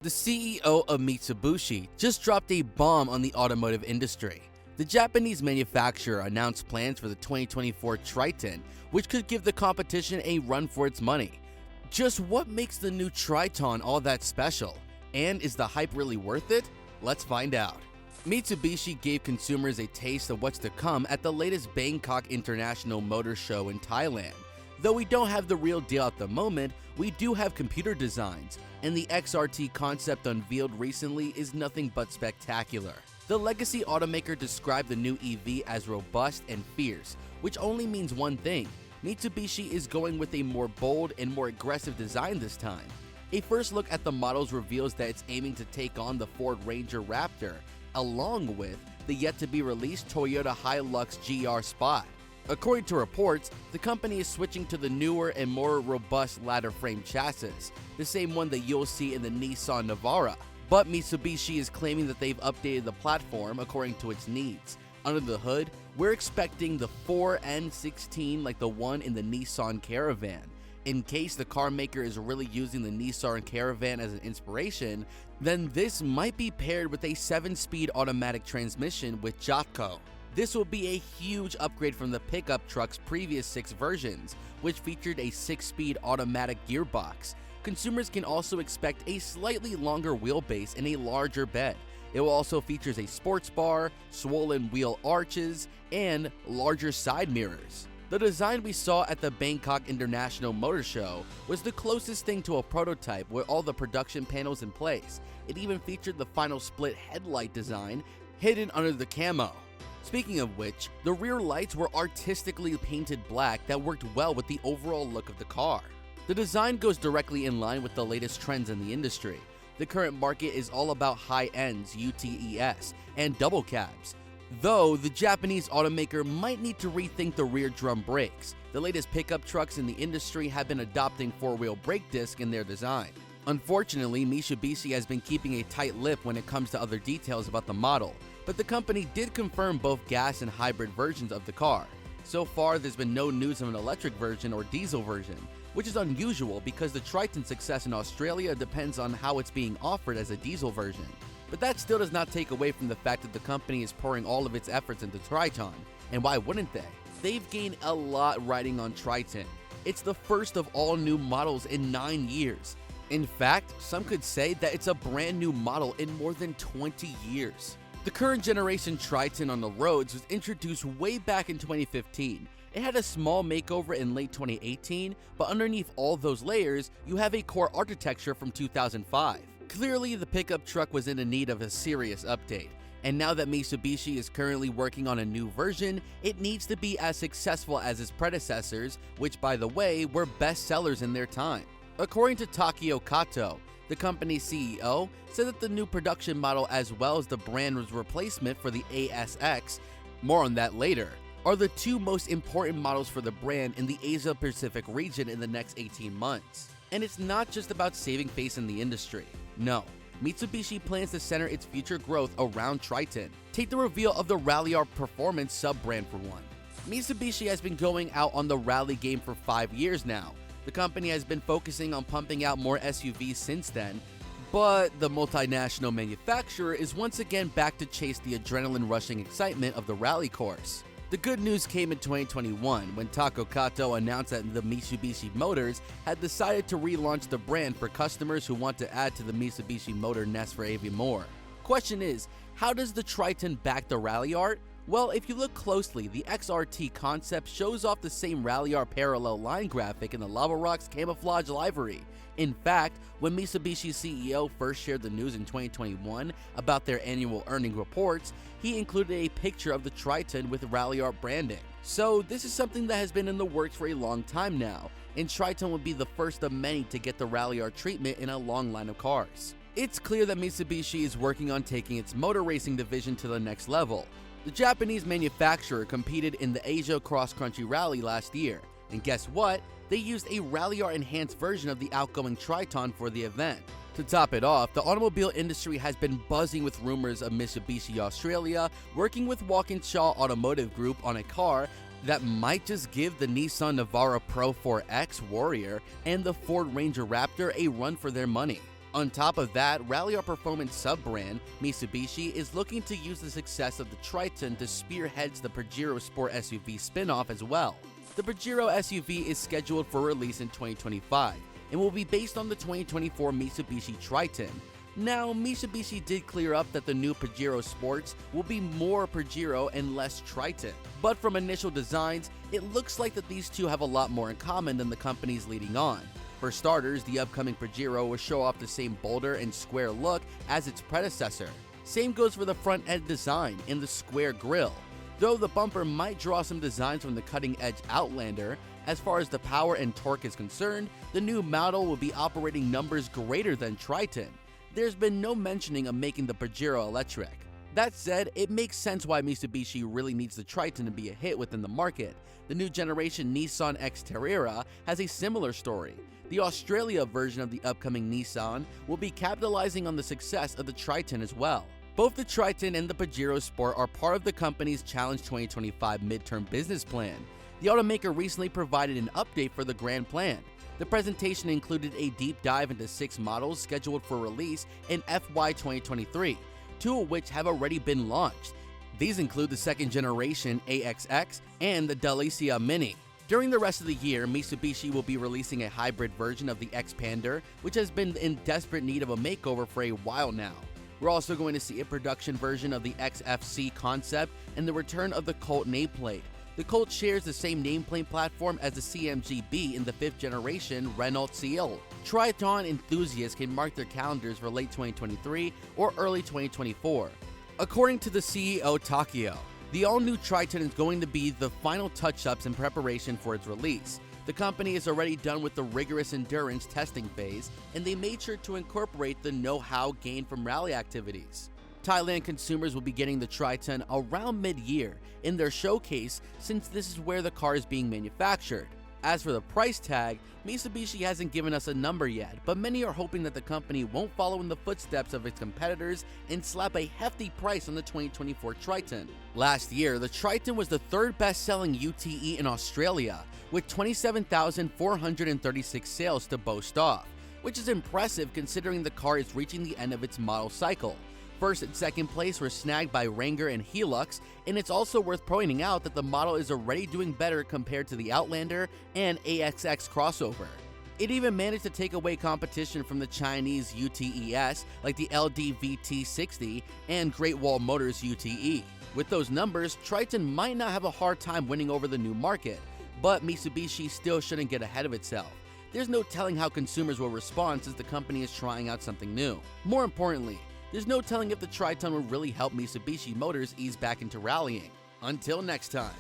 The CEO of Mitsubishi just dropped a bomb on the automotive industry. The Japanese manufacturer announced plans for the 2024 Triton, which could give the competition a run for its money. Just what makes the new Triton all that special? And is the hype really worth it? Let's find out. Mitsubishi gave consumers a taste of what's to come at the latest Bangkok International Motor Show in Thailand. Though we don't have the real deal at the moment, we do have computer designs, and the XRT concept unveiled recently is nothing but spectacular. The legacy automaker described the new EV as robust and fierce, which only means one thing: Mitsubishi is going with a more bold and more aggressive design this time. A first look at the models reveals that it's aiming to take on the Ford Ranger Raptor, along with the yet-to-be-released Toyota Hilux GR Spot. According to reports, the company is switching to the newer and more robust ladder frame chassis, the same one that you'll see in the Nissan Navara. But Mitsubishi is claiming that they've updated the platform according to its needs. Under the hood, we're expecting the 4N16 like the one in the Nissan Caravan. In case the car maker is really using the Nissan Caravan as an inspiration, then this might be paired with a 7-speed automatic transmission with Jatco. This will be a huge upgrade from the pickup truck's previous 6 versions, which featured a 6-speed automatic gearbox. Consumers can also expect a slightly longer wheelbase and a larger bed. It will also feature a sports bar, swollen wheel arches, and larger side mirrors. The design we saw at the Bangkok International Motor Show was the closest thing to a prototype with all the production panels in place. It even featured the final split headlight design hidden under the camo. Speaking of which, the rear lights were artistically painted black that worked well with the overall look of the car. The design goes directly in line with the latest trends in the industry. The current market is all about high-ends, UTES, and double cabs. Though the Japanese automaker might need to rethink the rear drum brakes. The latest pickup trucks in the industry have been adopting 4-wheel brake disc in their design. Unfortunately, Mitsubishi has been keeping a tight lip when it comes to other details about the model, but the company did confirm both gas and hybrid versions of the car. So far, there's been no news of an electric version or diesel version, which is unusual because the Triton's success in Australia depends on how it's being offered as a diesel version. But that still does not take away from the fact that the company is pouring all of its efforts into Triton, and why wouldn't they? They've gained a lot riding on Triton. It's the first of all new models in 9 years. In fact, some could say that it's a brand new model in more than 20 years. The current generation Triton on the roads was introduced way back in 2015. It had a small makeover in late 2018, but underneath all those layers, you have a core architecture from 2005. Clearly, the pickup truck was in need of a serious update, and now that Mitsubishi is currently working on a new version, it needs to be as successful as its predecessors, which by the way, were bestsellers in their time. According to Takio Kato, the company's CEO, said that the new production model as well as the brand's replacement for the ASX, more on that later, are the 2 most important models for the brand in the Asia-Pacific region in the next 18 months. And it's not just about saving face in the industry. No, Mitsubishi plans to center its future growth around Triton. Take the reveal of the Ralliart performance sub-brand for one. Mitsubishi has been going out on the rally game for 5 years now. The company has been focusing on pumping out more SUVs since then, but the multinational manufacturer is once again back to chase the adrenaline-rushing excitement of the rally course. The good news came in 2021 when Takio Kato announced that the Mitsubishi Motors had decided to relaunch the brand for customers who want to add to the Mitsubishi motor nest for even more. Question is, how does the Triton back the Ralliart? Well, if you look closely, the XRT concept shows off the same Ralliart parallel line graphic in the Lava Rock's camouflage livery. In fact, when Mitsubishi's CEO first shared the news in 2021 about their annual earnings reports, he included a picture of the Triton with Ralliart branding. So this is something that has been in the works for a long time now, and Triton would be the first of many to get the Ralliart treatment in a long line of cars. It's clear that Mitsubishi is working on taking its motor racing division to the next level. The Japanese manufacturer competed in the Asia Cross-Country Rally last year, and guess what? They used a Ralliart-enhanced version of the outgoing Triton for the event. To top it off, the automobile industry has been buzzing with rumors of Mitsubishi Australia working with Walkinshaw Automotive Group on a car that might just give the Nissan Navara Pro 4X Warrior and the Ford Ranger Raptor a run for their money. On top of that, Ralliart Performance sub-brand, Mitsubishi, is looking to use the success of the Triton to spearhead the Pajero Sport SUV spin-off as well. The Pajero SUV is scheduled for release in 2025 and will be based on the 2024 Mitsubishi Triton. Now, Mitsubishi did clear up that the new Pajero Sports will be more Pajero and less Triton, but from initial designs, it looks like that these two have a lot more in common than the companies leading on. For starters, the upcoming Pajero will show off the same bolder and square look as its predecessor. Same goes for the front end design and the square grille. Though the bumper might draw some designs from the cutting-edge Outlander, as far as the power and torque is concerned, the new model will be operating numbers greater than Triton. There's been no mentioning of making the Pajero electric. That said, it makes sense why Mitsubishi really needs the Triton to be a hit within the market. The new generation Nissan Xterra has a similar story. The Australia version of the upcoming Nissan will be capitalizing on the success of the Triton as well. Both the Triton and the Pajero Sport are part of the company's Challenge 2025 midterm business plan. The automaker recently provided an update for the grand plan. The presentation included a deep dive into 6 models scheduled for release in FY 2023, 2 of which have already been launched. These include the second generation AXX and the Dacia Mini. During the rest of the year, Mitsubishi will be releasing a hybrid version of the Xpander, which has been in desperate need of a makeover for a while now. We're also going to see a production version of the XFC concept and the return of the Colt nameplate. The Colt shares the same nameplate platform as the CMG-B in the 5th generation Renault Ciel. Triton enthusiasts can mark their calendars for late 2023 or early 2024. According to the CEO Takio, the all-new Triton is going to be the final touch-ups in preparation for its release. The company is already done with the rigorous endurance testing phase, and they made sure to incorporate the know-how gained from rally activities. Thailand consumers will be getting the Triton around mid-year in their showcase, since this is where the car is being manufactured. As for the price tag, Mitsubishi hasn't given us a number yet, but many are hoping that the company won't follow in the footsteps of its competitors and slap a hefty price on the 2024 Triton. Last year, the Triton was the 3rd best-selling UTE in Australia, with 27,436 sales to boast off, which is impressive considering the car is reaching the end of its model cycle. First and second place were snagged by Ranger and Hilux, and it's also worth pointing out that the model is already doing better compared to the Outlander and AXX crossover. It even managed to take away competition from the Chinese UTES like the LDVT60 and Great Wall Motors UTE. With those numbers, Triton might not have a hard time winning over the new market, but Mitsubishi still shouldn't get ahead of itself. There's no telling how consumers will respond since the company is trying out something new. More importantly, there's no telling if the Triton will really help Mitsubishi Motors ease back into rallying. Until next time.